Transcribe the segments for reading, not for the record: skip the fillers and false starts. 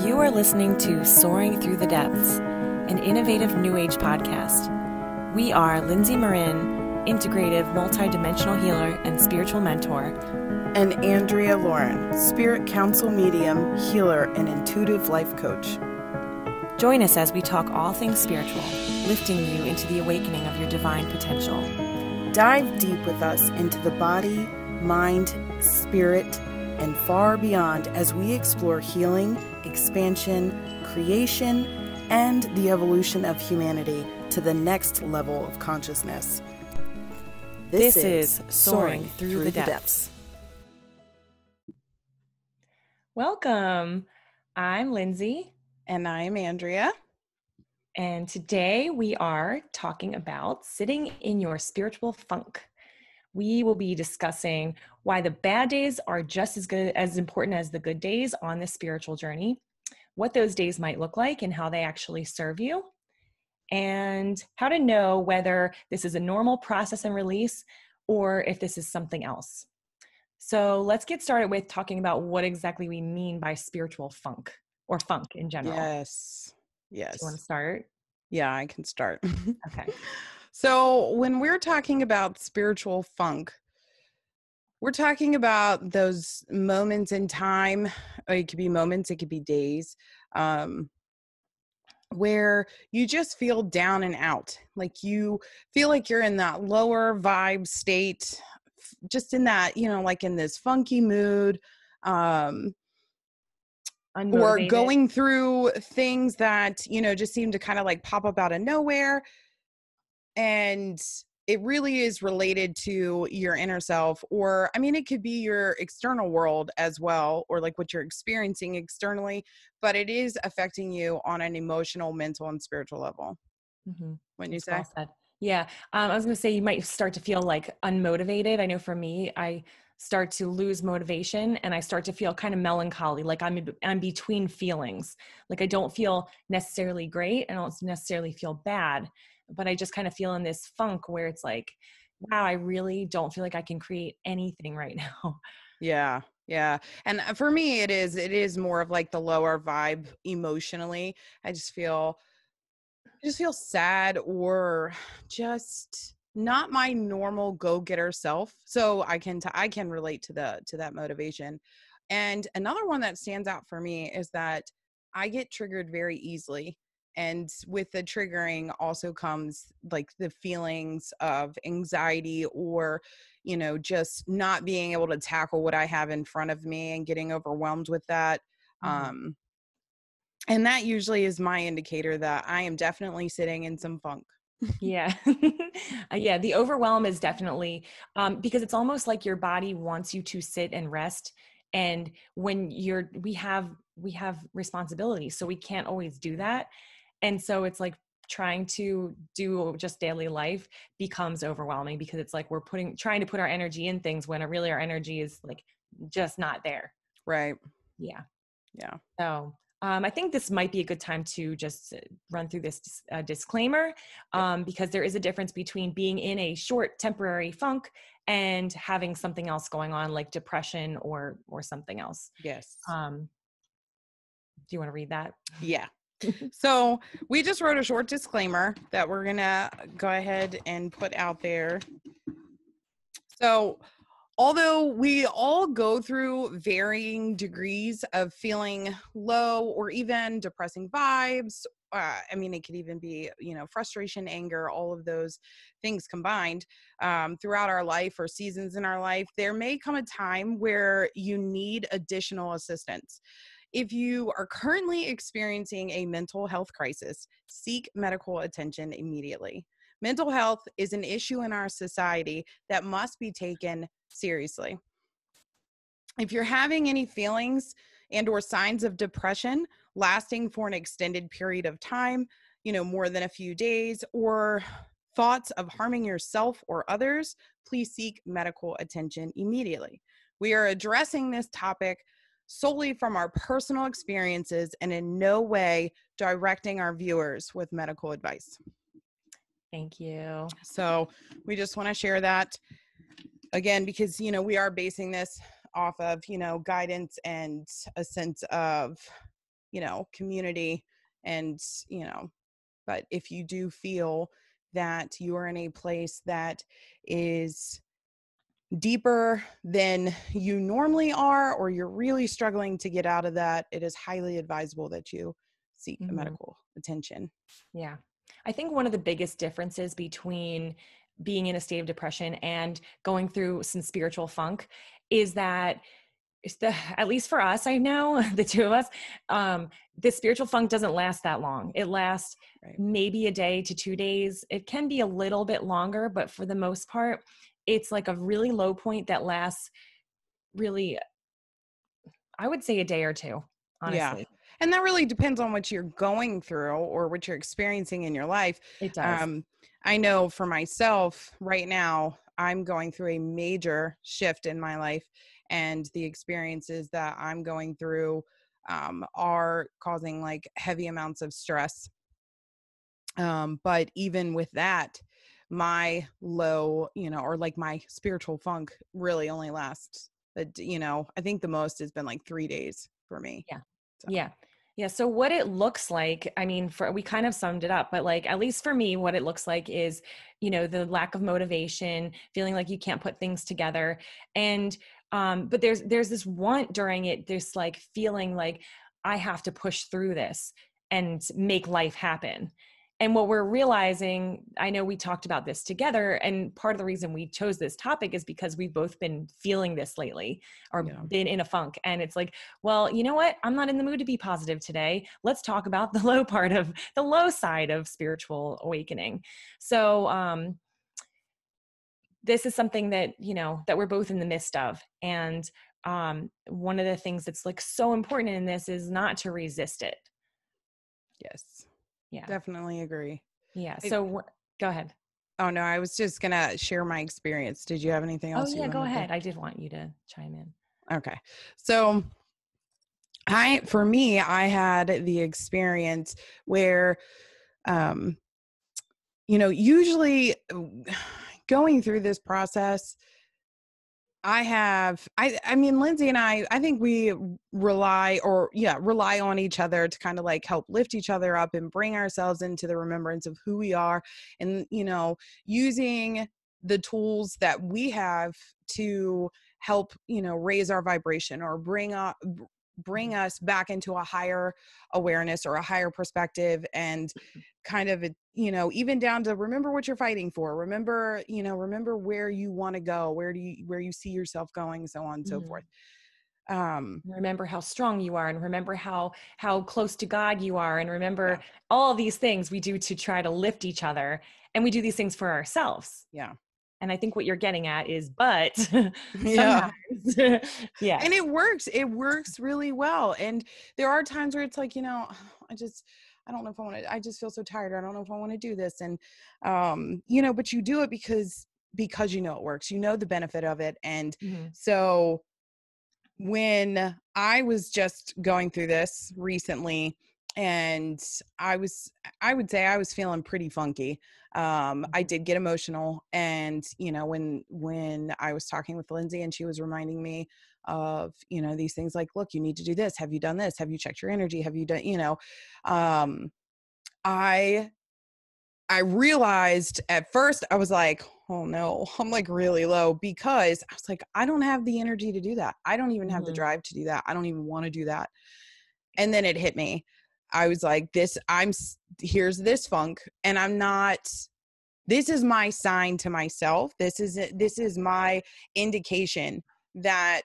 You are listening to Soaring Through the Depths, an innovative New Age podcast. We are Lindsay Marin, integrative multidimensional healer and spiritual mentor, and Andrea Lauren, spirit council medium, healer, and intuitive life coach. Join us as we talk all things spiritual, lifting you into the awakening of your divine potential. Dive deep with us into the body, mind, spirit, and far beyond as we explore healing, expansion, creation, and the evolution of humanity to the next level of consciousness. This is Soaring Through the Depths. Welcome. I'm Lindsay. And I'm Andrea. And today we are talking about sitting in your spiritual funk. We will be discussing why the bad days are just as important as the good days on the spiritual journey, what those days might look like and how they actually serve you, and how to know whether this is a normal process and release or if this is something else. So let's get started with talking about what exactly we mean by spiritual funk or funk in general. Yes. Do you want to start? Yeah, I can start. Okay. So when we're talking about spiritual funk, we're talking about those moments in time, or it could be moments, it could be days, where you just feel down and out. Like you feel like you're in that lower vibe state, just in that, like in this funky mood, or going through things that, just seem to kind of like pop up out of nowhere. And it really is related to your inner self, or, it could be your external world as well, or like what you're experiencing externally, but it is affecting you on an emotional, mental, and spiritual level. Mm-hmm. Wouldn't you say? Well said. Yeah. I was going to say, you might start to feel like unmotivated. I know for me, I start to lose motivation and I start to feel kind of melancholy. Like I'm between feelings. Like I don't feel necessarily great. I don't necessarily feel bad, but I just kind of feel in this funk where it's like, wow, I really don't feel like I can create anything right now. Yeah. Yeah. And for me, it is more of like the lower vibe emotionally. I just feel sad, or just not my normal go-getter self. So I can relate to that motivation. And another one that stands out for me is that I get triggered very easily. And with the triggering also comes like the feelings of anxiety, or, just not being able to tackle what I have in front of me and getting overwhelmed with that. Mm-hmm. And that usually is my indicator that I am definitely sitting in some funk. Yeah. Yeah. The overwhelm is definitely, because it's almost like your body wants you to sit and rest. And when we have responsibilities, so we can't always do that. And so it's like trying to do just daily life becomes overwhelming, because it's like we're trying to put our energy in things when really our energy is like just not there. Right. Yeah. Yeah. So I think this might be a good time to just run through this disclaimer, because there is a difference between being in a short temporary funk and having something else going on, like depression or something else. Yes. Do you want to read that? Yeah. So we just wrote a short disclaimer that we're going to go ahead and put out there. So although we all go through varying degrees of feeling low or even depressing vibes, it could even be, frustration, anger, all of those things combined throughout our life or seasons in our life, there may come a time where you need additional assistance. If you are currently experiencing a mental health crisis, seek medical attention immediately. Mental health is an issue in our society that must be taken seriously. If you're having any feelings and or signs of depression lasting for an extended period of time, more than a few days, or thoughts of harming yourself or others, please seek medical attention immediately. We are addressing this topic solely from our personal experiences and in no way directing our viewers with medical advice. Thank you. So we just want to share that again, because, we are basing this off of, guidance and a sense of community. And, but if you do feel that you are in a place that is deeper than you normally are, or you're really struggling to get out of that, it is highly advisable that you seek medical attention. Yeah. I think one of the biggest differences between being in a state of depression and going through some spiritual funk is that at least for us, I know the two of us, the spiritual funk doesn't last that long. It lasts maybe a day to 2 days. It can be a little bit longer, but for the most part, it's like a really low point that lasts really, I would say a day or two, honestly. Yeah. And that really depends on what you're going through or what you're experiencing in your life. It does. I know for myself right now, I'm going through a major shift in my life, and the experiences that I'm going through are causing like heavy amounts of stress. But even with that, my low, or like my spiritual funk really only lasts, I think the most has been like 3 days for me. Yeah. So. Yeah. Yeah. So what it looks like, I mean, we kind of summed it up, but like, at least for me, what it looks like is, the lack of motivation, feeling like you can't put things together. And, but there's this want during it, this like feeling like I have to push through this and make life happen. And what we're realizing, I know we talked about this together, and part of the reason we chose this topic is because we've both been feeling this lately or been in a funk. And it's like, well, you know what? I'm not in the mood to be positive today. Let's talk about the low side of spiritual awakening. So, this is something that, that we're both in the midst of. And one of the things that's like so important in this is not to resist it. Yes. Yeah. Definitely agree. Yeah. So go ahead. Oh, no, I was just going to share my experience. Did you have anything else? Oh, yeah, go ahead. I did want you to chime in. Okay. So for me, I had the experience where, usually going through this process, I mean, Lindsay and I think we rely on each other to kind of like help lift each other up and bring ourselves into the remembrance of who we are, and, using the tools that we have to help, raise our vibration or bring us back into a higher awareness or a higher perspective, and kind of, even down to remember what you're fighting for, remember where you want to go, where you see yourself going, so on and so forth. Remember how strong you are, and remember how close to God you are, and remember all these things we do to try to lift each other, and we do these things for ourselves. Yeah. And I think what you're getting at is, but yeah. Yeah. And it works really well. And there are times where it's like, I don't know if I want to, I just feel so tired. I don't know if I want to do this. And, but you do it because it works, the benefit of it. And so when I was just going through this recently, and I would say I was feeling pretty funky. I did get emotional, and, when I was talking with Lindsay and she was reminding me of, these things like, look, you need to do this. Have you done this? Have you checked your energy? Have you done, I realized at first I was like, oh no, I'm like really low, because I was like, I don't have the energy to do that. I don't even have the drive to do that. I don't even want to do that. And then it hit me. I was like, here's this funk, and this is my sign to myself. This is my indication that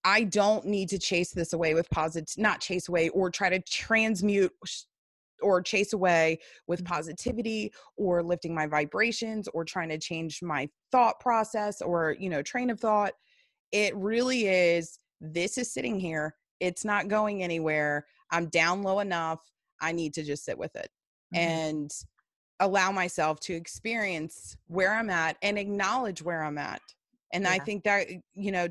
I don't need to chase this away with not chase away, or try to transmute or chase away with positivity, or lifting my vibrations, or trying to change my thought process, or, train of thought. It really is, this is sitting here. It's not going anywhere. I'm down low enough. I need to just sit with it and allow myself to experience where I'm at and acknowledge where I'm at. And I think that,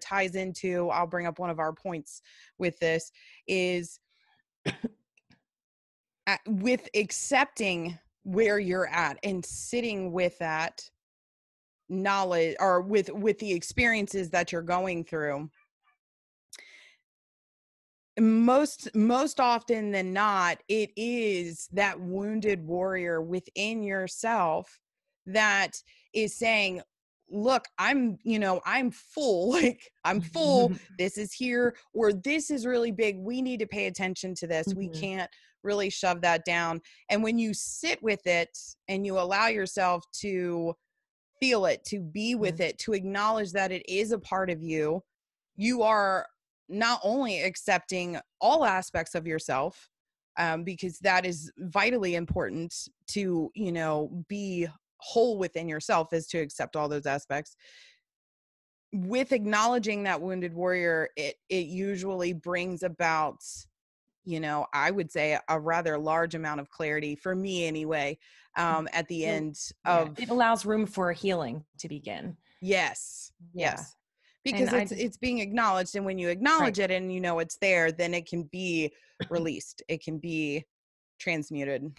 ties into, I'll bring up one of our points with this is with accepting where you're at and sitting with that knowledge, or with the experiences that you're going through. most often than not, it is that wounded warrior within yourself that is saying, look, I'm full. Like, I'm full, this is here, or this is really big, we need to pay attention to this, we Mhm. can't really shove that down. And when you sit with it and you allow yourself to feel it, to be with Mhm. it, to acknowledge that it is a part of you, you are not only accepting all aspects of yourself, because that is vitally important to, be whole within yourself, is to accept all those aspects. With acknowledging that wounded warrior, it usually brings about, I would say a rather large amount of clarity for me anyway, at the Well, end yeah, of. it allows room for healing to begin. Yes. Yeah. Yes. And Because I it's being acknowledged, and when you right. acknowledge it and it's there, then it can be released. It can be transmuted.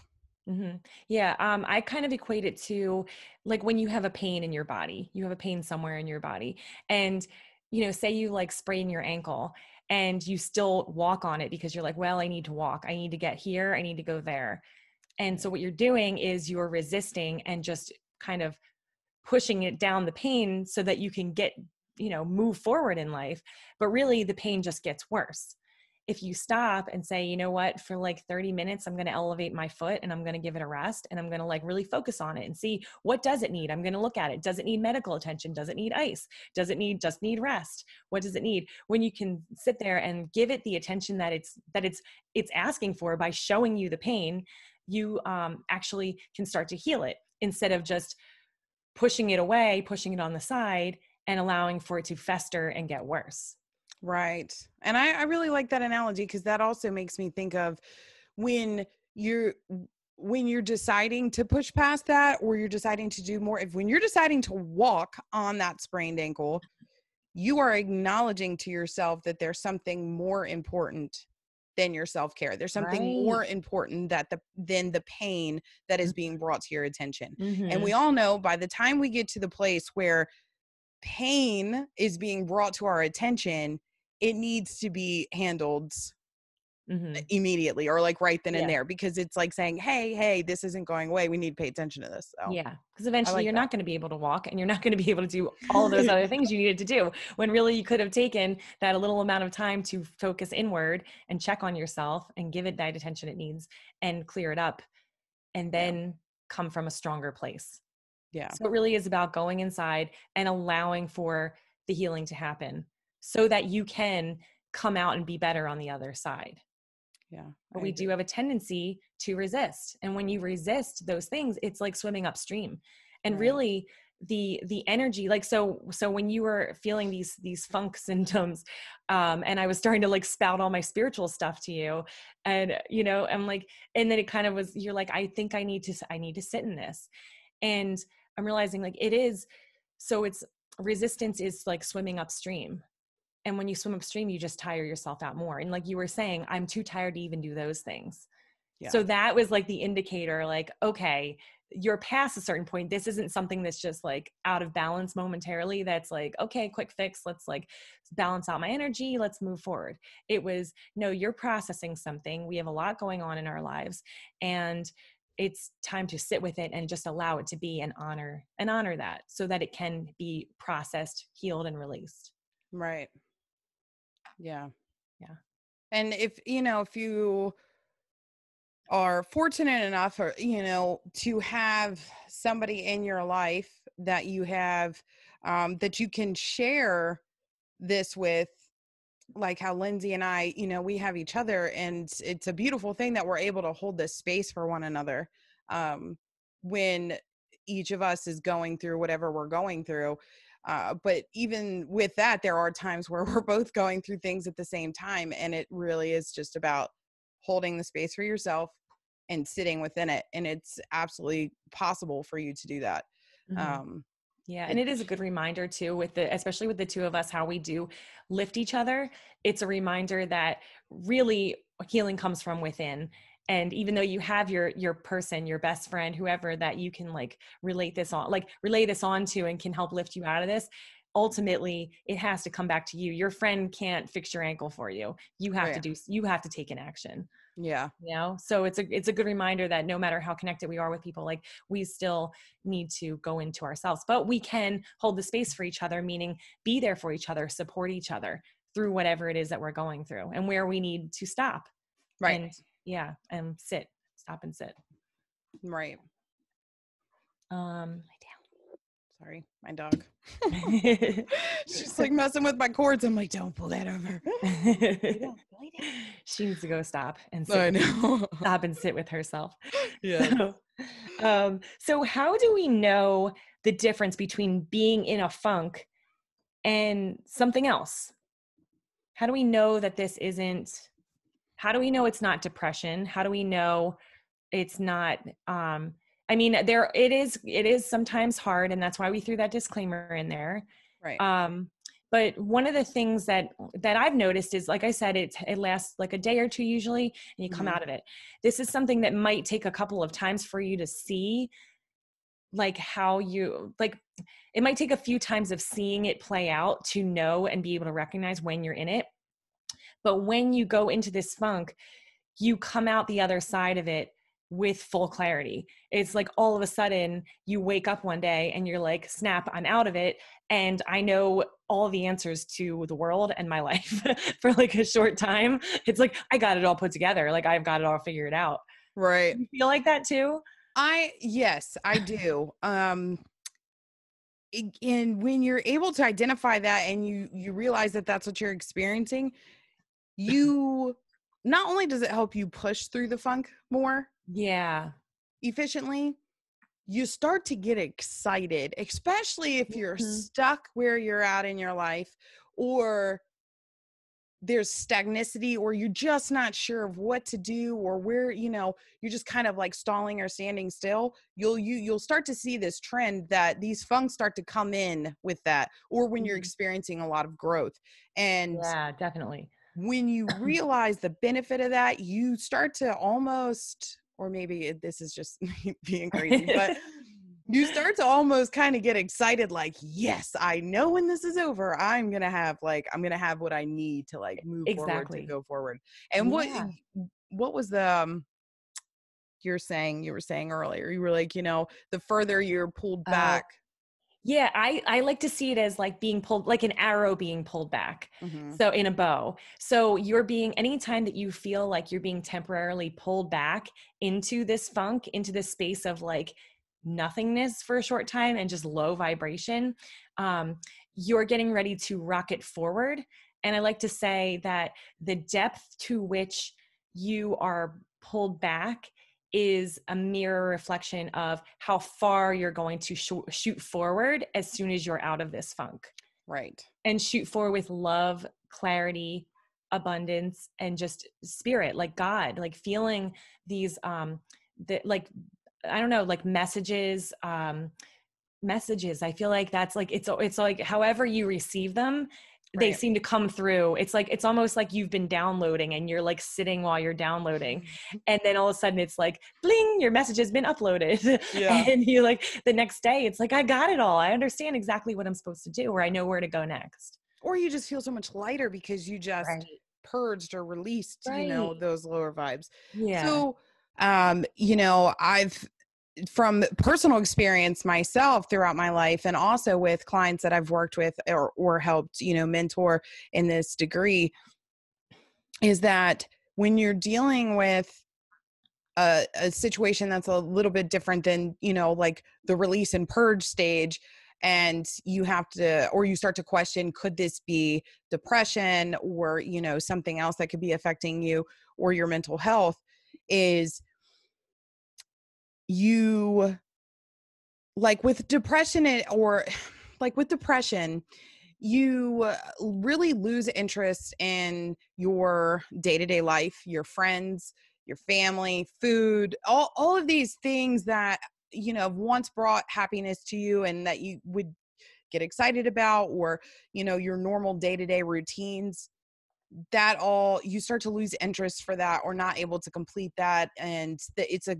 Yeah, I kind of equate it to like when you have a pain in your body, you have a pain somewhere in your body, and say you like sprain your ankle and you still walk on it because you're like, well, I need to walk, I need to get here, I need to go there. And so Right. what you're doing is you're resisting and just kind of pushing it down the pain so that you can get, move forward in life. But really, the pain just gets worse. If you stop and say, you know what, for like 30 minutes, I'm going to elevate my foot and I'm going to give it a rest and I'm going to like really focus on it and see what does it need. I'm going to look at it. Does it need medical attention? Does it need ice? Does it need just need rest? What does it need? When you can sit there and give it the attention that it's asking for by showing you the pain, you actually can start to heal it instead of just pushing it away, pushing it on the side, and allowing for it to fester and get worse. Right. And I really like that analogy, because that also makes me think of when you're when you're deciding to push past that, or you're deciding to do more. If when you're deciding to walk on that sprained ankle, you are acknowledging to yourself that there's something more important than your self-care. There's something Right. more important than the pain that is being brought to your attention. And we Mm-hmm. all know, by the time we get to the place where pain is being brought to our attention, it needs to be handled Mm-hmm. immediately, or like right then and Yeah. there, because it's like saying, hey, this isn't going away, we need to pay attention to this. So Yeah. Because I eventually like you're that. not going to be able to walk and you're not going to be able to do all of those other things you needed to do when really you could have taken that a little amount of time to focus inward and check on yourself and give it that attention it needs and clear it up and Yeah. then come from a stronger place. Yeah. So it really is about going inside and allowing for the healing to happen so that you can come out and be better on the other side. Yeah, But I we do agree. have a tendency to resist. And when you resist those things, it's like swimming upstream. And Right. really the energy, like so when you were feeling these funk symptoms, and I was starting to like spout all my spiritual stuff to you, and I'm like, and then it kind of was, you're like, I think I need to sit in this. And I'm realizing like it is, so it's resistance is like swimming upstream. And when you swim upstream, you just tire yourself out more. And like you were saying, I'm too tired to even do those things. Yeah. So that was like the indicator, like, okay, you're past a certain point. This isn't something that's just like out of balance momentarily. That's like, okay, quick fix. Let's like balance out my energy. Let's move forward. It was, no, you're processing something. We have a lot going on in our lives. And it's time to sit with it and just allow it to be and honor that so that it can be processed, healed, and released. Right. Yeah. Yeah. And if you are fortunate enough, or to have somebody in your life that you have, that you can share this with, like how Lindsay and I, we have each other, and it's a beautiful thing that we're able to hold this space for one another, when each of us is going through whatever we're going through. But even with that, there are times where we're both going through things at the same time, and it really is just about holding the space for yourself and sitting within it, and it's absolutely possible for you to do that. Mhm. um Yeah, and it it is a good reminder too, with especially with the two of us, how we do lift each other. It's a reminder that really healing comes from within. And even though you have your person, your best friend, whoever that you can like relate this on, like relay this on to and can help lift you out of this, ultimately it has to come back to you. Your friend can't fix your ankle for you. You have to take an action. Yeah. So it's a good reminder that no matter how connected we are with people, like we still need to go into ourselves, but we can hold the space for each other, meaning be there for each other, support each other through whatever it is that we're going through and where we need to stop. Right. And stop and sit. Right. Lie down. Sorry, my dog. She's like messing with my cords. I'm like, don't pull that over. She needs to go stop and sit. I know. Stop and sit with herself. Yeah. So how do we know the difference between being in a funk and something else? How do we know that how do we know it's not depression? How do we know it's not, it is sometimes hard, and that's why we threw that disclaimer in there. Right. But one of the things that I've noticed is, like I said, it lasts like a day or two usually, and you come out of it. This is something that might take a couple of times for you to see, like it might take a few times of seeing it play out to know and be able to recognize when you're in it. But when you go into this funk, you come out the other side of it with full clarity. It's like all of a sudden you wake up one day and you're like, snap, I'm out of it. And I know all the answers to the world and my life for like a short time. It's like, I got it all put together. Like I've got it all figured out. Right. You feel like that too? Yes, I do. And when you're able to identify that and you realize that that's what you're experiencing, you not only does it help you push through the funk more efficiently, you start to get excited, especially if you're stuck where you're at in your life, or there's stagnicity, or you're just not sure of what to do, or where, you're just kind of like stalling or standing still. You'll start to see this trend that these funks start to come in with that, or when you're experiencing a lot of growth. And yeah, definitely. When you realize the benefit of that, you start to almost, or maybe this is just me being crazy, but you start to almost kind of get excited, like, yes, I know when this is over, I'm going to have what I need to like move forward, to go forward. And what was the, you were saying earlier, you were like, the further you're pulled back. Yeah, I like to see it as like being pulled, like an arrow being pulled back. So in a bow. So anytime that you feel like you're being temporarily pulled back into this funk, into this space of like nothingness for a short time and just low vibration, you're getting ready to rocket forward. And I like to say that the depth to which you are pulled back is a mirror reflection of how far you're going to shoot forward as soon as you're out of this funk. Right. And shoot forward with love, clarity, abundance, and just spirit, like God, like feeling these, like, I don't know, like messages. I feel like that's like, it's like however you receive them, they seem to come through. It's like, it's almost like you've been downloading and you're like sitting while you're downloading. And then all of a sudden it's like, bling, your message has been uploaded. Yeah. And you like the next day, it's like, I got it all. I understand exactly what I'm supposed to do, or I know where to go next. Or you just feel so much lighter because you just purged or released, those lower vibes. Yeah. So, I've, from personal experience myself throughout my life, and also with clients that I've worked with or helped, mentor in this degree, is that when you're dealing with a situation that's a little bit different than, like the release and purge stage, and you have to, or you start to question, could this be depression or, something else that could be affecting you or your mental health, is you, like with depression, you really lose interest in your day-to-day life, your friends, your family, food, all of these things that, once brought happiness to you and that you would get excited about, or, your normal day-to-day routines, that all, you start to lose interest for that, or not able to complete that. And it's a,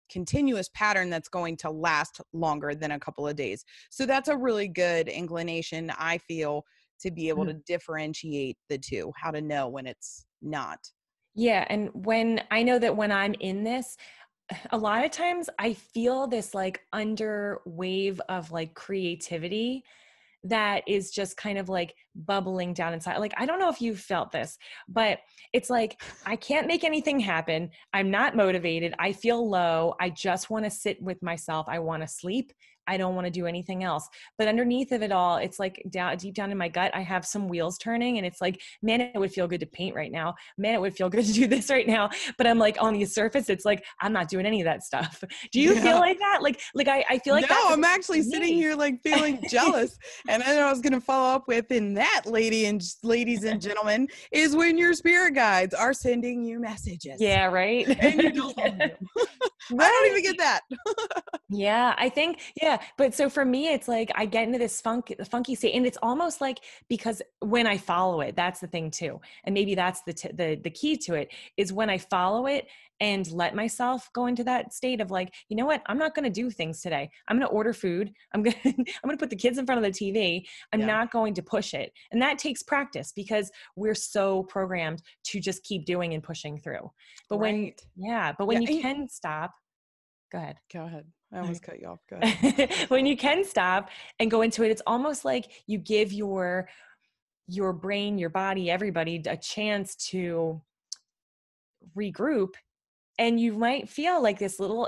continuous pattern that's going to last longer than a couple of days. So that's a really good inclination, I feel, to be able to differentiate the two, how to know when it's not. Yeah. And when I know that when I'm in this, a lot of times I feel this like under wave of like creativity that is just kind of like bubbling down inside. Like, I don't know if you've felt this, but it's like, I can't make anything happen. I'm not motivated. I feel low. I just want to sit with myself. I want to sleep. I don't want to do anything else. But underneath of it all, it's like deep down in my gut, I have some wheels turning and it's like, man, it would feel good to paint right now. Man, it would feel good to do this right now. But I'm like on the surface, it's like, I'm not doing any of that stuff. Do you feel like that? Like I feel like no, that. I'm actually sitting here like feeling jealous. And I know I was going to follow up with, in that, ladies and gentlemen, is when your spirit guides are sending you messages. Yeah, right. And you don't know them. Right? I don't even get that. Yeah, I think, yeah. But so for me, it's like I get into this funky state, and it's almost like, because when I follow it, that's the thing too. And maybe that's the key to it, is when I follow it and let myself go into that state of like, you know what, I'm not going to do things today. I'm going to order food. I'm going to, I'm going to put the kids in front of the TV. I'm not going to push it. And that takes practice, because we're so programmed to just keep doing and pushing through. But when you can stop, go ahead. Go ahead. I almost cut you off. Go ahead. When you can stop and go into it, it's almost like you give your brain, your body, everybody a chance to regroup. And you might feel like this little,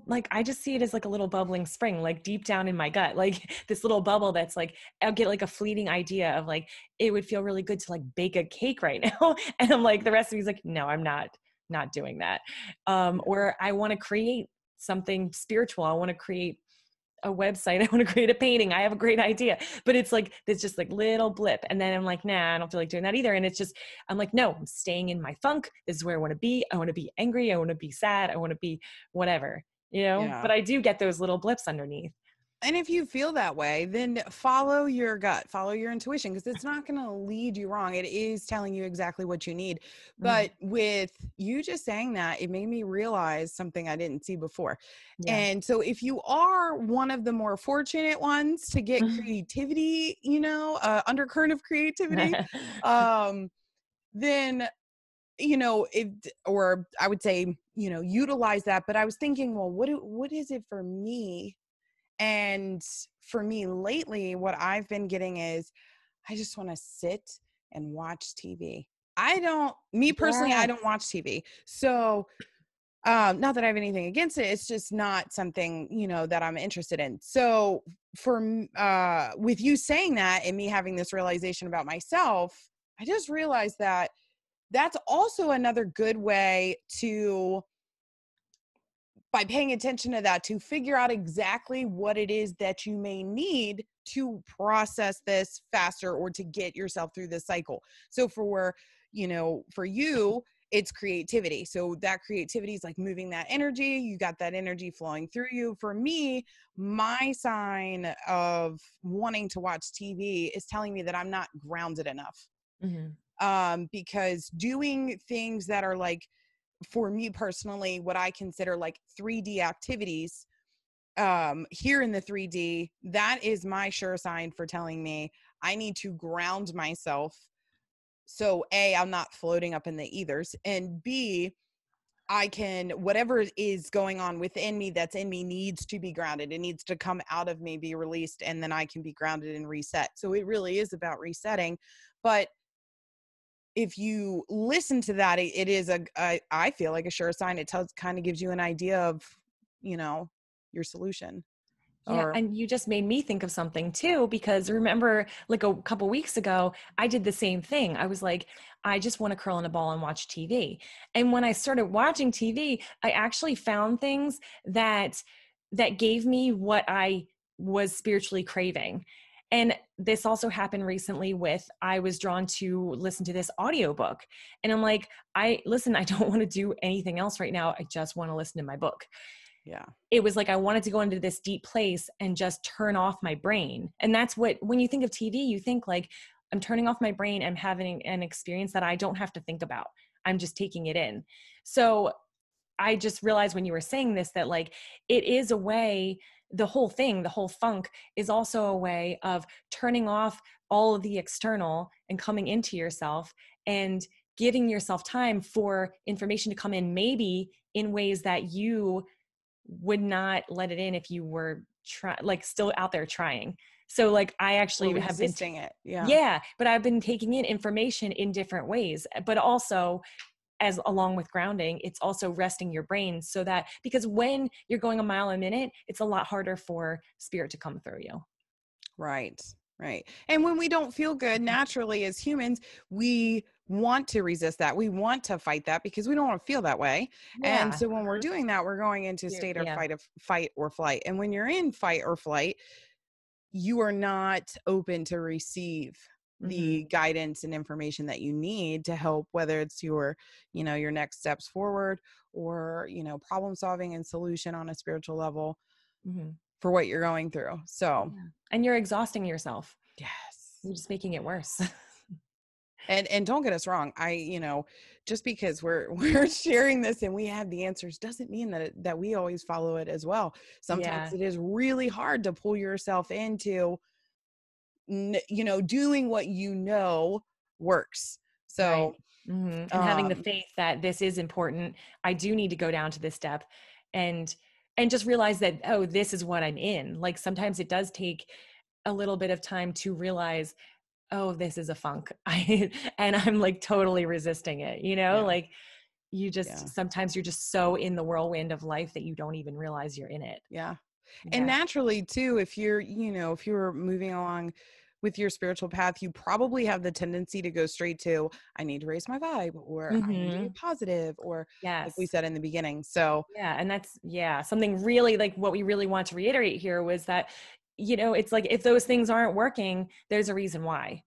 like, I just see it as like a little bubbling spring, like deep down in my gut, like this little bubble that's like, I'll get like a fleeting idea of like, it would feel really good to like bake a cake right now. And I'm like, the rest of me's like, no, I'm not doing that. Or I want to create something spiritual. I want to create a website. I want to create a painting. I have a great idea, but it's like, it's just like little blip. And then I'm like, nah, I don't feel like doing that either. And it's just, I'm like, no, I'm staying in my funk. This is where I want to be. I want to be angry. I want to be sad. I want to be whatever, but I do get those little blips underneath. And if you feel that way, then follow your gut, follow your intuition, because it's not going to lead you wrong. It is telling you exactly what you need. But with you just saying that, it made me realize something I didn't see before. Yeah. And so if you are one of the more fortunate ones to get creativity, undercurrent of creativity, then, or I would say, utilize that. But I was thinking, well, what is it for me? And for me lately, what I've been getting is, I just want to sit and watch TV. I don't watch TV. So, not that I have anything against it. It's just not something, that I'm interested in. So with you saying that and me having this realization about myself, I just realized that that's also another good way to, by paying attention to that, to figure out exactly what it is that you may need to process this faster or to get yourself through this cycle. So for you, it's creativity. So that creativity is like moving that energy. You got that energy flowing through you. For me, my sign of wanting to watch TV is telling me that I'm not grounded enough. Because doing things that are like, for me personally, what I consider like 3D activities, here in the 3D, that is my sure sign for telling me I need to ground myself. So A, I'm not floating up in the ethers, and B, I can, whatever is going on within me that's in me needs to be grounded. It needs to come out of me, be released, and then I can be grounded and reset. So it really is about resetting. But if you listen to that, it is I feel like a sure sign. It kind of gives you an idea of, your solution. Yeah. And you just made me think of something too, because remember, like a couple weeks ago, I did the same thing. I was like, I just want to curl in a ball and watch TV. And when I started watching TV, I actually found things that gave me what I was spiritually craving. And this also happened recently I was drawn to listen to this audiobook. And I'm like, I don't want to do anything else right now. I just want to listen to my book. Yeah. It was like I wanted to go into this deep place and just turn off my brain. And that's when you think of TV, you think like, I'm turning off my brain. I'm having an experience that I don't have to think about. I'm just taking it in. So I just realized when you were saying this, that like, it is a way, the whole thing, the whole funk is also a way of turning off all of the external and coming into yourself and giving yourself time for information to come in, maybe in ways that you would not let it in if you were like still out there trying. So like I actually We're have been resisting it. Yeah. yeah, but I've been taking in information in different ways, but also as along with grounding, it's also resting your brain so that, because when you're going a mile a minute, it's a lot harder for spirit to come through you. Right. Right. And when we don't feel good, naturally as humans, we want to resist that. We want to fight that because we don't want to feel that way. And Yeah. so when we're doing that, we're going into a state of Yeah. fight or flight. And when you're in fight or flight, you are not open to receive the guidance and information that you need to help, whether it's your, your next steps forward or, problem solving and solution on a spiritual level for what you're going through. So, yeah. And you're exhausting yourself. yes. You're just making it worse. And don't get us wrong. Just because we're sharing this and we have the answers doesn't mean that we always follow it as well. Sometimes it is really hard to pull yourself into, doing what works. So, right. And having the faith that this is important. I do need to go down to this step and just realize that, oh, this is what I'm in. Like sometimes it does take a little bit of time to realize, oh, this is a funk. And I'm like totally resisting it, like you just, sometimes you're just so in the whirlwind of life that you don't even realize you're in it. Yeah. And naturally too, if you're moving along with your spiritual path, you probably have the tendency to go straight to, I need to raise my vibe, or I need to be positive, or like we said in the beginning. So yeah. And that's, something really like what we really want to reiterate here was that, it's like, if those things aren't working, there's a reason why.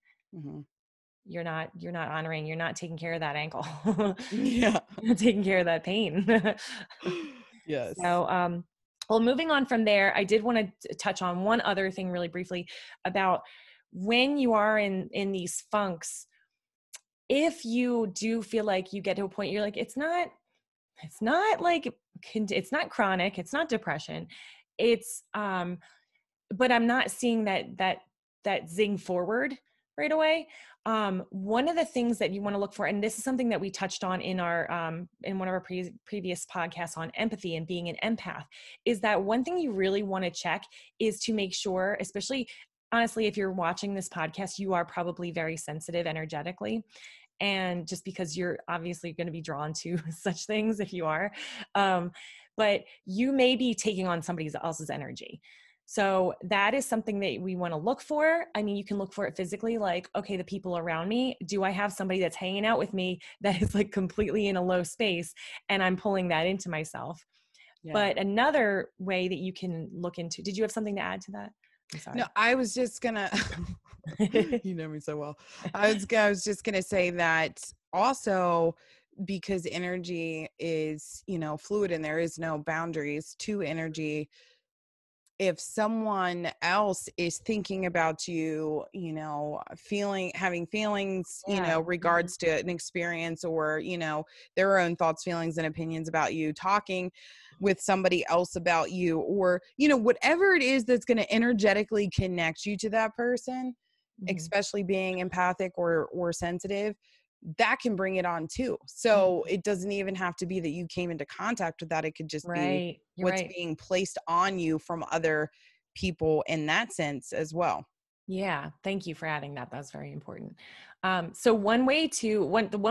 You're not honoring, you're not taking care of that ankle. Yeah. You're not taking care of that pain. Yes. So, well, moving on from there, I did want to touch on one other thing really briefly about when you are in these funks. If you do feel like you get to a point, you're like, it's not like, it's not chronic, it's not depression. It's, but I'm not seeing that zing forward right away. One of the things that you want to look for, and this is something that we touched on in our in one of our previous podcasts on empathy and being an empath, is that one thing you really want to check is to make sure, especially honestly, if you're watching this podcast, you are probably very sensitive energetically. And just because you're obviously going to be drawn to such things if you are, but you may be taking on somebody else's energy. So that is something that we want to look for. I mean, you can look for it physically, like, okay, the people around me, do I have somebody that's hanging out with me that is like completely in a low space and I'm pulling that into myself? Yeah. But another way that you can look into, did you have something to add to that? I'm sorry. No, I was just gonna, you know me so well. I was just gonna say that also, because energy is, fluid and there is no boundaries to energy. If someone else is thinking about you, having feelings, regards to an experience, or, their own thoughts, feelings, and opinions about you, talking with somebody else about you, or, whatever it is that's going to energetically connect you to that person, especially being empathic or sensitive, that can bring it on too. So it doesn't even have to be that you came into contact with that. It could just be what's being placed on you from other people in that sense as well. Yeah. Thank you for adding that. That's very important. So the one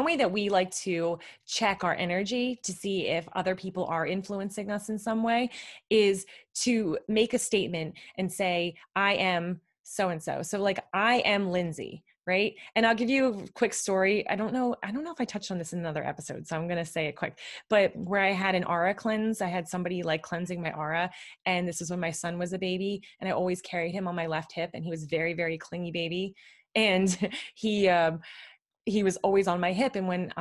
way that we like to check our energy to see if other people are influencing us in some way is to make a statement and say, I am so-and-so. So like, I am Lindsay. Right. And I'll give you a quick story. I don't know if I touched on this in another episode, so I'm going to say it quick, but where I had an aura cleanse, I had somebody like cleansing my aura. And this was when my son was a baby, and I always carried him on my left hip, and he was very, very clingy baby. And he was always on my hip. And when,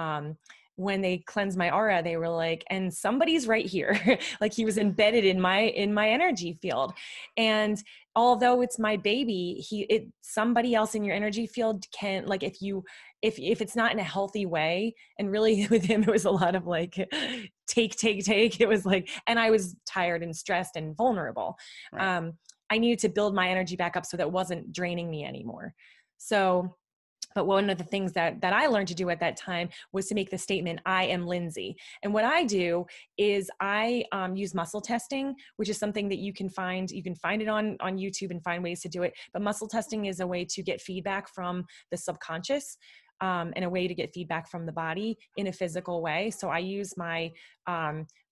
when they cleansed my aura, they were like, and somebody's right here. Like he was embedded in my energy field. And although it's my baby, somebody else in your energy field can, like, if it's not in a healthy way, and really with him, it was a lot of like, take. It was like, and I was tired and stressed and vulnerable. Right. I needed to build my energy back up so that it wasn't draining me anymore. So, but one of the things that I learned to do at that time was to make the statement, I am Lindsay. And what I do is I use muscle testing, which is something that you can find it on YouTube and find ways to do it. But muscle testing is a way to get feedback from the subconscious, and a way to get feedback from the body in a physical way. So I use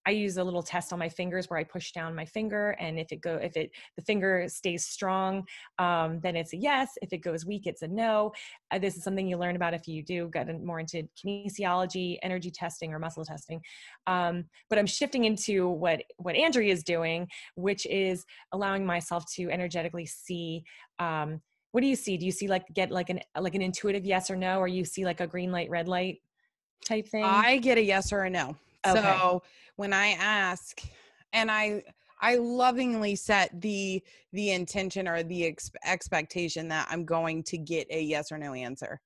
I use a little test on my fingers where I push down my finger, and if the finger stays strong, then it's a yes. If it goes weak, it's a no. This is something you learn about if you do get more into kinesiology, energy testing, or muscle testing. But I'm shifting into what Andrea is doing, which is allowing myself to energetically see. What do you see? Do you see get an intuitive yes or no, or you see like a green light, red light type thing? I get a yes or a no. Okay. So when I ask, and I lovingly set the intention or the expectation that I'm going to get a yes or no answer.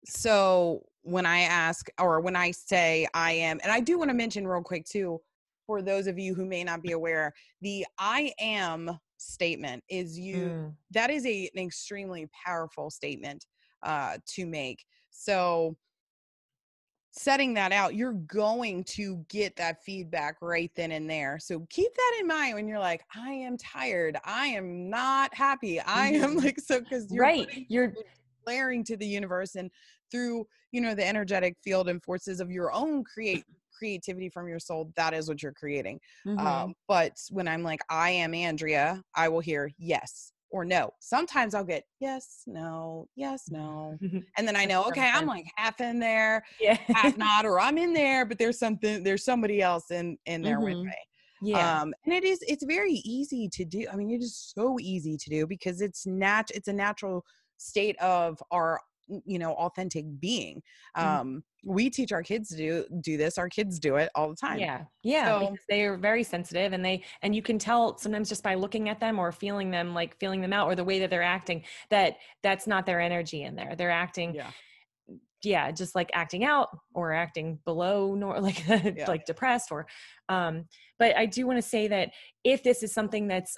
So when I ask, or when I say I am, and I do want to mention real quick too, for those of you who may not be aware, the I am statement is that is an extremely powerful statement to make. So setting that out, you're going to get that feedback right then and there. So keep that in mind when you're like, I am tired, I am not happy, I am like, so, because you're blaring to the universe, and through the energetic field and forces of your own creativity from your soul, that is what you're creating. But when I'm like, I am Andrea, I will hear yes or no. Sometimes I'll get yes, no, and then I know, okay, I'm like half in there, half not, or I'm in there, but there's somebody else in there with me. And it's very easy to do. I mean, it is so easy to do because it's a natural state of our authentic being. We teach our kids to do this. Our kids do it all the time. So, because they are very sensitive, and you can tell sometimes just by looking at them or feeling them out, or the way that they're acting, that's not their energy in there. They're acting just like acting out or acting below, like depressed, or but I do want to say that if this is something that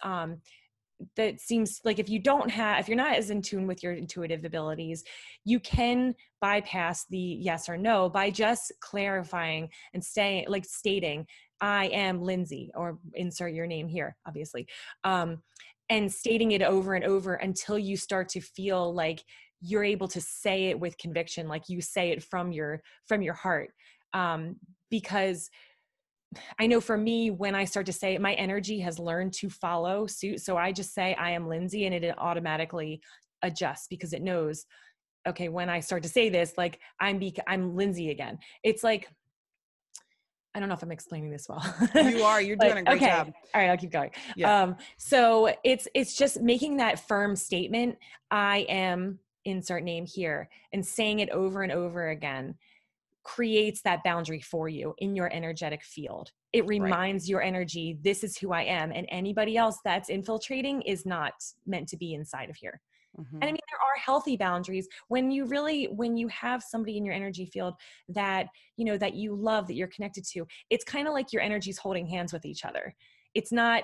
seems like, if you're not as in tune with your intuitive abilities, you can bypass the yes or no by just clarifying and stating, I am Lindsay, or insert your name here, obviously, and stating it over and over until you start to feel like you're able to say it with conviction, like you say it from your heart. Because I know for me, when I start to say it, my energy has learned to follow suit. So I just say, I am Lindsay, and it automatically adjusts because it knows, okay, when I start to say this, like I'm Lindsay again. It's like, I don't know if I'm explaining this well. You are, you're doing a great job. All right, I'll keep going. Yeah. So it's just making that firm statement, I am insert name here, and saying it over and over again creates that boundary for you in your energetic field. It reminds your energy, this is who I am, and anybody else that's infiltrating is not meant to be inside of here. And I mean, there are healthy boundaries when you have somebody in your energy field that, that you love, that you're connected to. It's kind of like your energy's holding hands with each other. It's not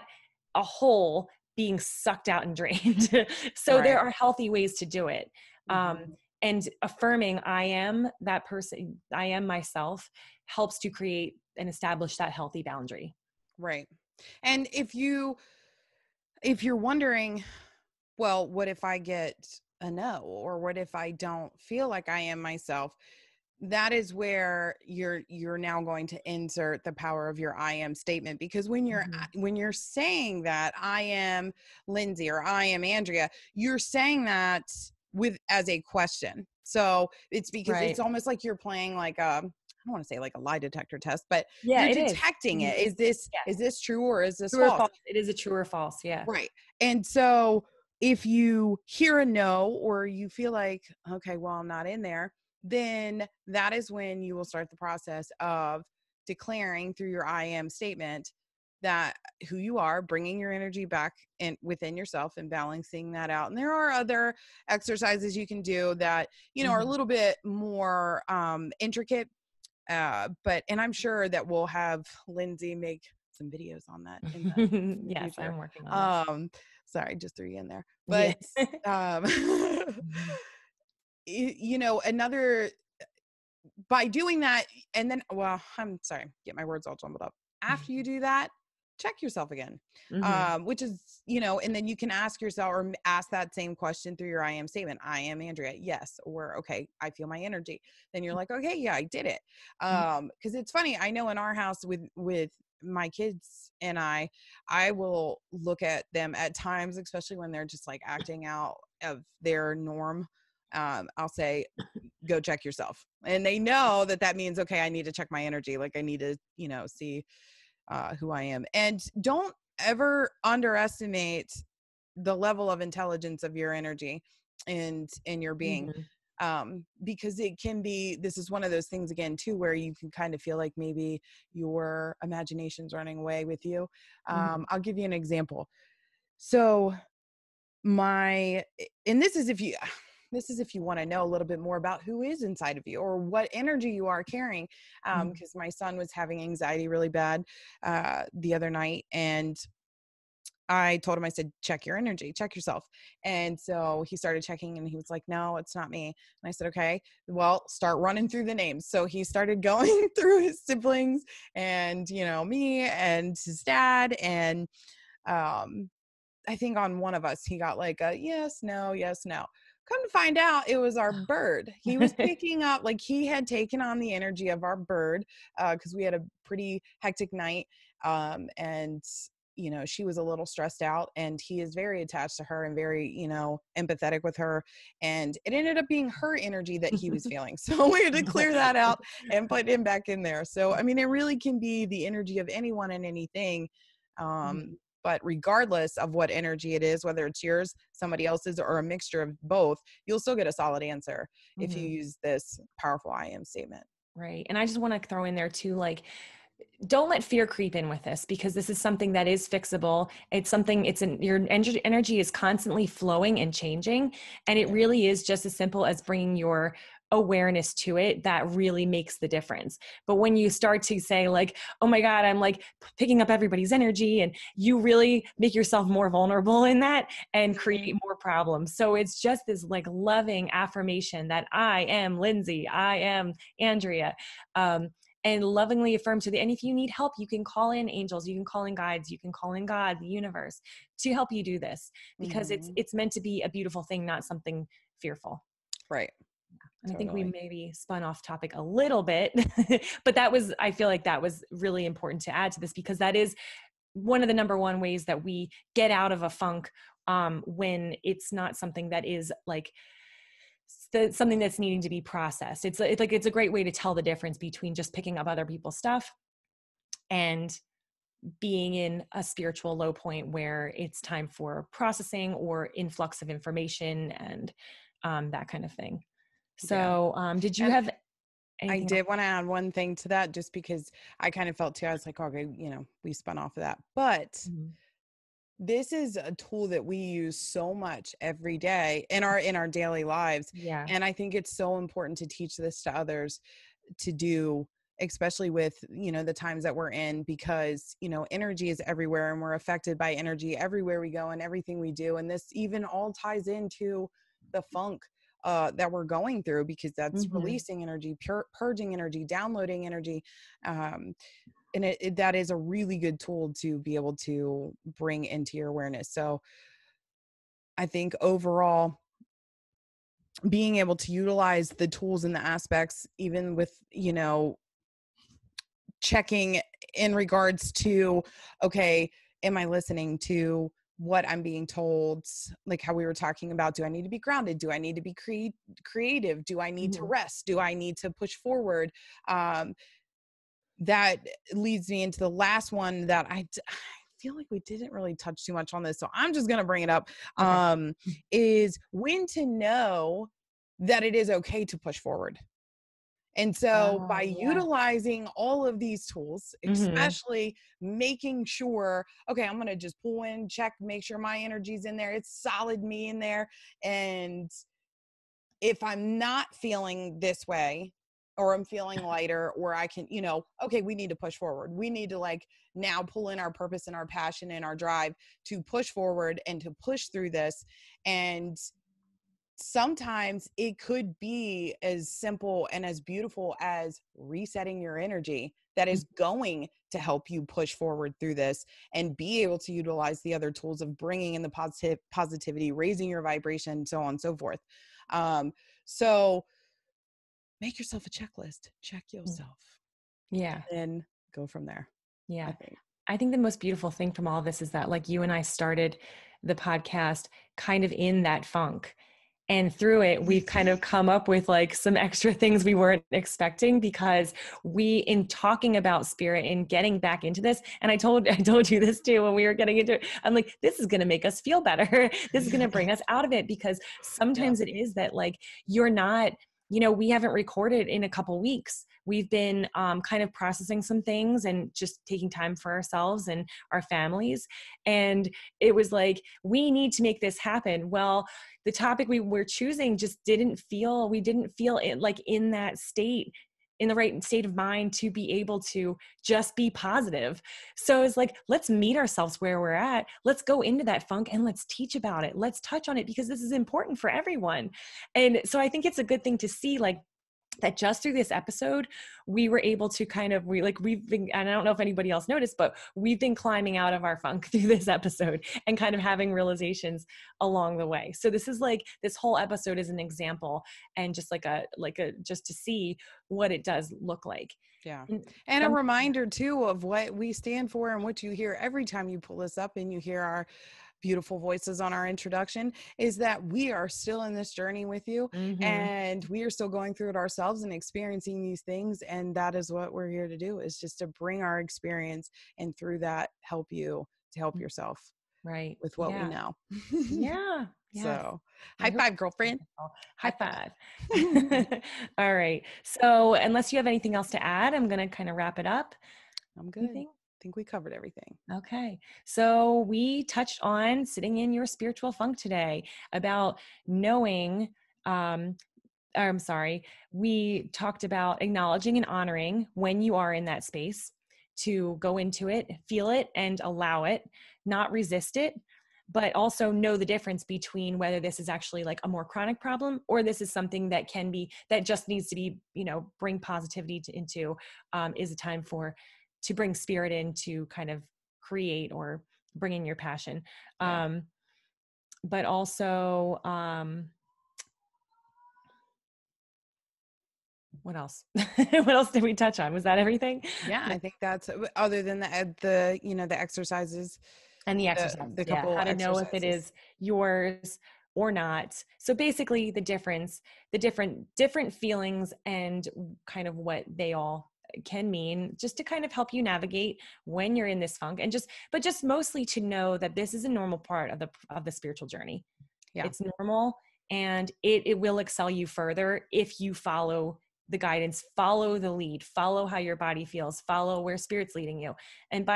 a whole being sucked out and drained. So there are healthy ways to do it. And affirming, I am that person, I am myself, helps to create and establish that healthy boundary. Right. And if you're wondering, well, what if I get a no? Or what if I don't feel like I am myself? That is where you're now going to insert the power of your I am statement, because when you're saying that I am Lindsay or I am Andrea, you're saying that as a question. So it's because it's almost like you're playing like I don't want to say like a lie detector test, but you're detecting it. Is this true or is this false? It is a true or false. Yeah. Right. And so if you hear a no, or you feel like, okay, well, I'm not in there, then that is when you will start the process of declaring through your I am statement that who you are, bringing your energy back in within yourself and balancing that out. And there are other exercises you can do that, are a little bit more intricate. And I'm sure that we'll have Lindsay make some videos on that in the Yes, future. I'm working on Sorry, just threw you in there. that. But Mhm. another, by doing that, and then, well, I'm sorry, get my words all jumbled up. After you do that, check yourself again, Mhm. which is, and then you can ask yourself or ask that same question through your I am statement. I am Andrea. Yes. Or, okay, I feel my energy. Then you're like, okay, yeah, I did it. Cause it's funny. I know in our house with my kids and I will look at them at times, especially when they're just like acting out of their norm. I'll say, go check yourself. And they know that means, okay, I need to check my energy. Like I need to, see who I am. And don't ever underestimate the level of intelligence of your energy and in your being. Mhm. Because it can be, this is one of those things again too, where you can kind of feel like maybe your imagination's running away with you. Mhm. I'll give you an example. So and this is if you want to know a little bit more about who is inside of you or what energy you are carrying. Mhm. Because my son was having anxiety really bad the other night, and I told him, I said, check your energy, check yourself. And so he started checking and he was like, no, it's not me. And I said, okay, well, start running through the names. So he started going through his siblings and, me and his dad. And um, I think on one of us, he got like a yes, no, yes, no. Come to find out, it was our bird. He was picking up, like he had taken on the energy of our bird because we had a pretty hectic night. And, she was a little stressed out, and he is very attached to her and very, empathetic with her. And it ended up being her energy that he was feeling. So we had to clear that out and put him back in there. So, I mean, it really can be the energy of anyone and anything. Mhm. But regardless of what energy it is, whether it's yours, somebody else's, or a mixture of both, you'll still get a solid answer if you Mhm. use this powerful I am statement. Right. And I just want to throw in there too, like, don't let fear creep in with this, because this is something that is fixable. It's something, your energy is constantly flowing and changing. And it Yeah. really is just as simple as bringing your awareness to it that really makes the difference. But when you start to say like, oh my God, I'm like picking up everybody's energy, and you really make yourself more vulnerable in that and Mhm. create more problems. So it's just this like loving affirmation that I am Lindsay, I am Andrea. And lovingly affirm to the, and if you need help, you can call in angels, you can call in guides, you can call in God, the universe, to help you do this, because Mhm. it's meant to be a beautiful thing, not something fearful. Right. And I think we Totally. maybe spun off topic a little bit, but I feel like that was really important to add to this, because that is one of the number one ways that we get out of a funk, when it's not something that is like something that's needing to be processed. It's a great way to tell the difference between just picking up other people's stuff and being in a spiritual low point where it's time for processing or influx of information and that kind of thing. Yeah. So, did you And have I anything else? did want to add one thing to that, just because I kind of felt too, I was like, okay, we spun off of that. But Mhm. this is a tool that we use so much every day in our daily lives. Yeah. And I think it's so important to teach this to others to do, especially with, the times that we're in, because, energy is everywhere and we're affected by energy everywhere we go and everything we do. And this even all ties into the funk that we're going through, because that's Hmm. releasing energy, purging energy, downloading energy. Um, and that is a really good tool to be able to bring into your awareness. So I think overall, being able to utilize the tools and the aspects, even with, checking in regards to, okay, am I listening to what I'm being told? Like how we were talking about, do I need to be grounded? Do I need to be creative? Do I need to Hmm. rest? Do I need to push forward? Um, that leads me into the last one that I feel like we didn't really touch too much on this, so I'm just going to bring it up. Okay. Is when to know that it is okay to push forward. And so by Oh, yeah. utilizing all of these tools, Mhm. especially making sure, okay, I'm going to just pull in, check, make sure my energy's in there. It's solid me in there. And if I'm not feeling this way, or I'm feeling lighter, or I can, okay, we need to push forward. We need to like now pull in our purpose and our passion and our drive to push forward and to push through this. And sometimes it could be as simple and as beautiful as resetting your energy that Mm. is going to help you push forward through this and be able to utilize the other tools of bringing in the positivity, raising your vibration, so on and so forth. um, so make yourself a checklist, check Mm. yourself, and Yeah. then go from there, I Yeah. think. I think the most beautiful thing from all this is that like you and I started the podcast kind of in that funk. And through it, we've kind of come up with like some extra things we weren't expecting because we, in talking about spirit and getting back into this, and I told you this too when we were getting into it. I'm like, this is going to make us feel better. This is going to bring us out of it because Yeah. sometimes it is that like you're not, we haven't recorded in a couple weeks. We've been kind of processing some things and just taking time for ourselves and our families. And it was like, we need to make this happen. Well, the topic we were choosing just we didn't feel it like in that state, in the right state of mind to be able to just be positive. So it's like, let's meet ourselves where we're at. Let's go into that funk and let's teach about it. Let's touch on it because this is important for everyone. And so I think it's a good thing to see, like, that just through this episode, we were able to kind of, we've been, and I don't know if anybody else noticed, but we've been climbing out of our funk through this episode and kind of having realizations along the way. So this is like, this whole episode is an example and just just to see what it does look like. Yeah. And And a some, reminder too of what we stand for and what you hear every time you pull us up and you hear our beautiful voices on our introduction is that we are still in this journey with you, Mhm. and we are still going through it ourselves and experiencing these things. And that is what we're here to do, is just to bring our experience and through that help you to help yourself Right. with what we Yeah. know. Yeah. Yes. So I high hope. five, girlfriend. High High five. five. All right. So unless you have anything else to add, I'm going to kind of wrap it up. I'm good. Anything? I think we covered everything. Okay. So we touched on sitting in your spiritual funk today, about knowing, um, or I'm sorry, we talked about acknowledging and honoring when you are in that space, to go into it, feel it, and allow it, not resist it, but also know the difference between whether this is actually like a more chronic problem or this is something that can be, that just needs to be, bring positivity into, is a time to bring spirit in to kind of create or bring in your passion. Yeah. But also, what else? What else did we touch on? Was that everything? Yeah, I think that's, other than the exercises, And the the exercises, the yeah. couple How to know if it exercises. is yours or not. So basically the difference, the different feelings and kind of what they all can mean, just to kind of help you navigate when you're in this funk, and just mostly to know that this is a normal part of the spiritual journey. Yeah. It's normal, and it will excel you further if you follow the guidance, follow the lead, follow how your body feels, follow where spirit's leading you. And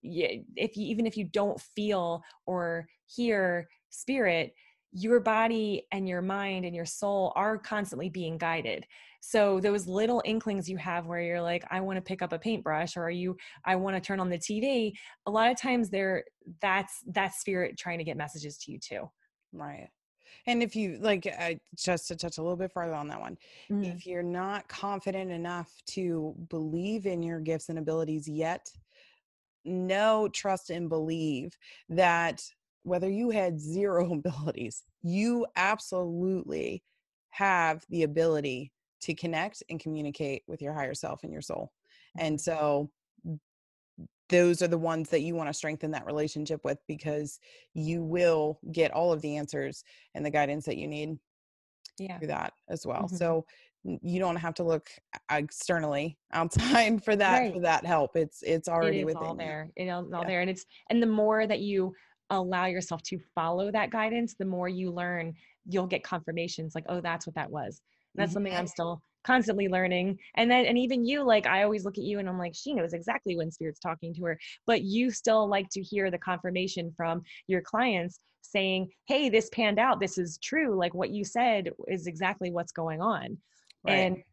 even if you don't feel or hear spirit, your body and your mind and your soul are constantly being guided. So those little inklings you have where you're like, I want to pick up a paintbrush, or I want to turn on the TV. A lot of times that's spirit trying to get messages to you too. Right. And if you like, just to touch a little bit farther on that one, Mm. if you're not confident enough to believe in your gifts and abilities yet, know, trust, and believe that whether you had zero abilities, you absolutely have the ability to connect and communicate with your higher self and your soul. And Mhm. so those are the ones that you want to strengthen that relationship with, because you will get all of the answers and the guidance that you need Yeah. through that as well. Mhm. So you don't have to look externally outside for that Right. help. It's It already is all within you. there. It is all Yeah. there. And the more that you allow yourself to follow that guidance, the more you learn, you'll get confirmations like, oh, that's what that was. And that's something Mhm. I'm still constantly learning. And even you, like, I always look at you and I'm like, she knows exactly when Spirit's talking to her, but you still like to hear the confirmation from your clients saying, hey, this panned out. This is true. Like what you said is exactly what's going on. Right. And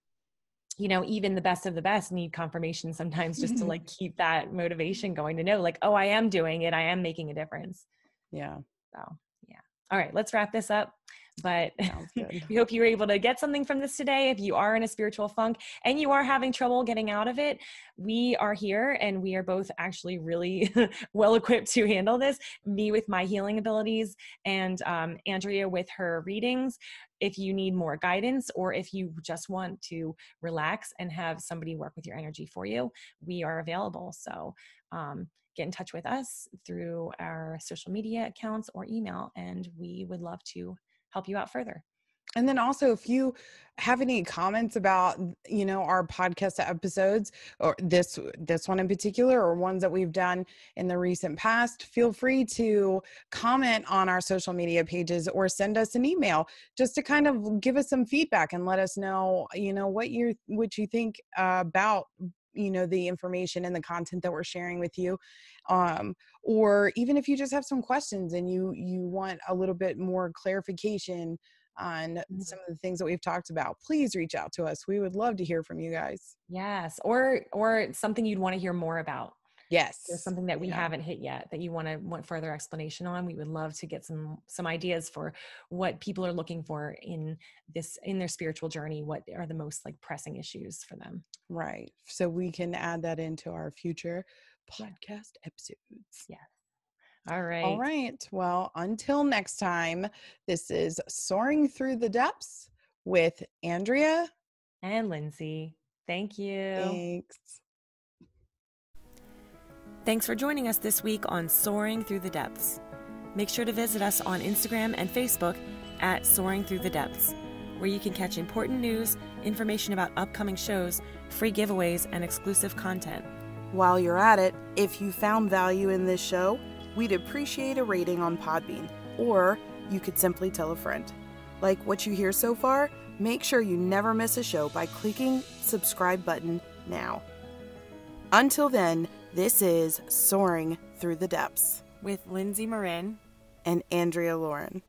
even the best of the best need confirmation sometimes just to like keep that motivation going, to know like, oh, I am doing it. I am making a difference. Yeah. So yeah. All right, let's wrap this up. But Sounds good. we hope you were able to get something from this today. If you are in a spiritual funk and you are having trouble getting out of it, we are here, and we are both actually really well equipped to handle this. Me with my healing abilities, and Andrea with her readings. If you need more guidance, or if you just want to relax and have somebody work with your energy for you, we are available. So get in touch with us through our social media accounts or email, and we would love to help you out further. And then also, if you have any comments about, our podcast episodes, or this one in particular, or ones that we've done in the recent past, feel free to comment on our social media pages or send us an email just to kind of give us some feedback and let us know, what you think about, the information and the content that we're sharing with you. Or even if you just have some questions and you want a little bit more clarification on some of the things that we've talked about, please reach out to us. We would love to hear from you guys. Yes. Or something you'd want to hear more about. Yes. There's something that we haven't hit yet that you want further explanation on. We would love to get some ideas for what people are looking for in their spiritual journey. What are the most like pressing issues for them? Right. So we can add that into our future podcast episodes. Yeah. All right. All right. Well, until next time, this is Soaring Through the Depths with Andrea and Lindsay. Thank you. Thanks. Thanks for joining us this week on Soaring Through the Depths. Make sure to visit us on Instagram and Facebook at Soaring Through the Depths, where you can catch important news, information about upcoming shows, free giveaways, and exclusive content. While you're at it, if you found value in this show, we'd appreciate a rating on Podbean, or you could simply tell a friend. Like what you hear so far? Make sure you never miss a show by clicking subscribe button now. Until then, this is Soaring Through the Depths with Lindsay Marin and Andrea Lauren.